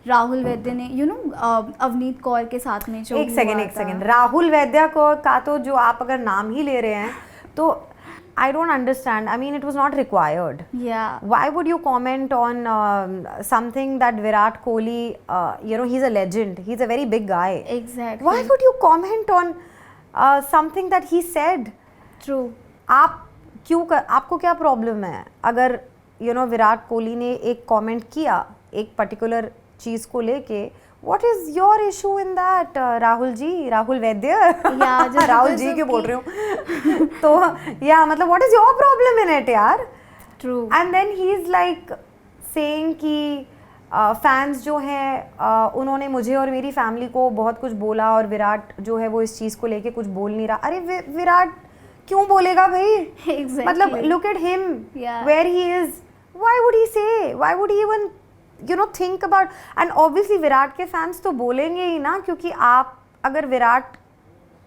राहुल वैद्य ने अवनीत कौर के साथ में जो एक सेकेंड राहुल वैद्य का तो जो आप अगर नाम ही ले रहे हैं तो I don't understand. I mean, it was not required. Yeah. Why would you comment on something that Virat Kohli, he's a legend. He's a very big guy. Exactly. Why would you comment on something that he said? True. आपको क्या problem है अगर विराट कोहली ने एक comment किया एक particular चीज़ को लेके? What is your issue in that, Rahul Vaidya? Rahul ji क्यों बोल रही हूँ? तो मतलब what is your problem in it यार? True. And then he is like saying कि फैंस जो हैं उन्होंने मुझे और मेरी फैमिली को बहुत कुछ बोला और विराट जो है वो इस चीज़ को लेके कुछ बोल नहीं रहा। अरे विराट क्यों बोलेगा भाई? Exactly. मतलब look at him, where he is. Why would he say? Why would he even think about? And obviously Virat के फैंस तो बोलेंगे ही ना, क्योंकि आप अगर विराट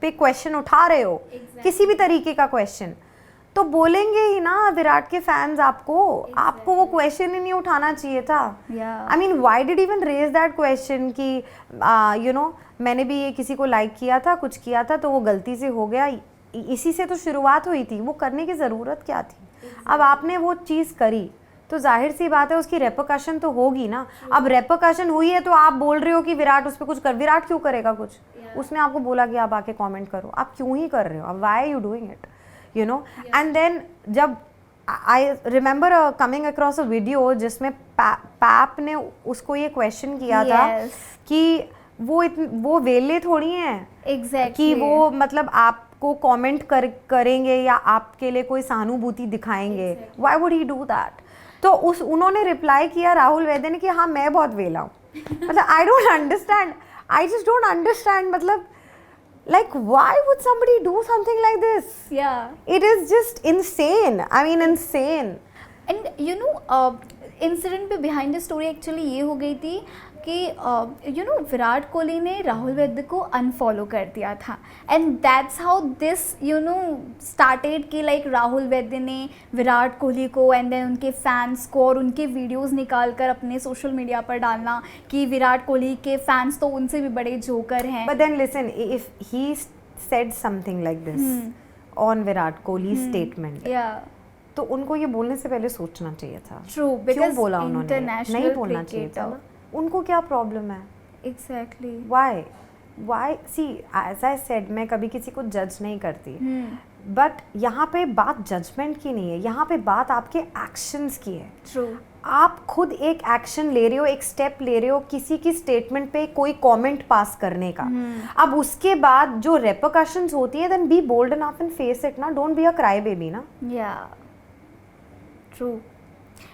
पे क्वेश्चन उठा रहे हो, किसी भी तरीके का क्वेश्चन, तो बोलेंगे ही ना विराट के फैंस आपको वो क्वेश्चन ही नहीं उठाना चाहिए था। I mean why did even raise that question कि मैंने भी ये किसी को लाइक किया था, कुछ किया था, तो वो गलती से हो गया, इसी से तो शुरुआत हुई थी, वो करने की ज़रूरत क्या थी? अब आपने वो चीज़ करी तो जाहिर सी बात है उसकी रेपरकशन तो होगी ना। अब रेपरकशन हुई है तो आप बोल रहे हो कि विराट उस पर कुछ कर, विराट क्यों करेगा कुछ? उसने आपको बोला कि आप आके कमेंट करो, आप क्यों ही कर रहे हो? अब why are you doing it, and then जब I remember coming across a video जिसमें पैप ने उसको ये क्वेश्चन किया था कि वो वेले थोड़ी हैं कि वो मतलब आपको कमेंट करेंगे या आपके लिए कोई सहानुभूति दिखाएंगे। Why would he do that? तो उन्होंने रिप्लाई किया राहुल वैद्य ने कि हाँ मैं बहुत वेला हूँ। मतलब I don't understand, I just don't understand, मतलब like why would somebody do something like this? It is just insane. I mean insane. And incident पे बिहाइंड द स्टोरी एक्चुअली ये हो गई थी कि विराट कोहली ने राहुल वैद्य को अनफॉलो कर दिया था, and that's how this started कि लाइक राहुल वैद्य ने विराट कोहली को एंड देन उनके फैंस को और उनके वीडियोस निकाल कर अपने सोशल मीडिया पर डालना कि विराट कोहली के फैंस तो उनसे भी बड़े जोकर हैं। But then listen, if he said something like this on Virat Kohli statement, तो उनको ये बोलने से पहले सोचना चाहिए था। ट्रू, क्यों बोला उन्होंने? नहीं बोलना चाहिए था ना। उनको क्या प्रॉब्लम है? Exactly why see as I said, मैं कभी किसी को जज नहीं करती, बट यहाँ पे बात जजमेंट की नहीं है, यहाँ पे बात आपके एक्शंस की है। ट्रू, आप खुद एक एक्शन ले रहे हो, एक स्टेप ले रहे हो किसी की स्टेटमेंट पे कोई कमेंट पास करने का। अब उसके बाद जो रेपरकशंस होती है, then be bold enough and face it ना, don't be a cry baby ना। ट्रू।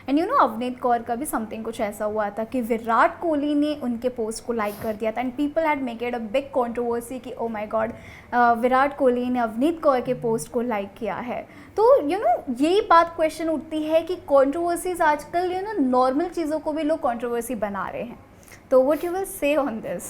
एंड अवनीत कौर का भी समथिंग कुछ ऐसा हुआ था कि विराट कोहली ने उनके पोस्ट को लाइक कर दिया था, and people had made a big controversy कि oh my god Virat Kohli ने अवनीत कौर के पोस्ट को लाइक किया है। तो यही बात क्वेश्चन उठती है कि कंट्रोवर्सीज आजकल नॉर्मल चीज़ों को भी लोग कंट्रोवर्सी बना रहे हैं। तो what you will say on this?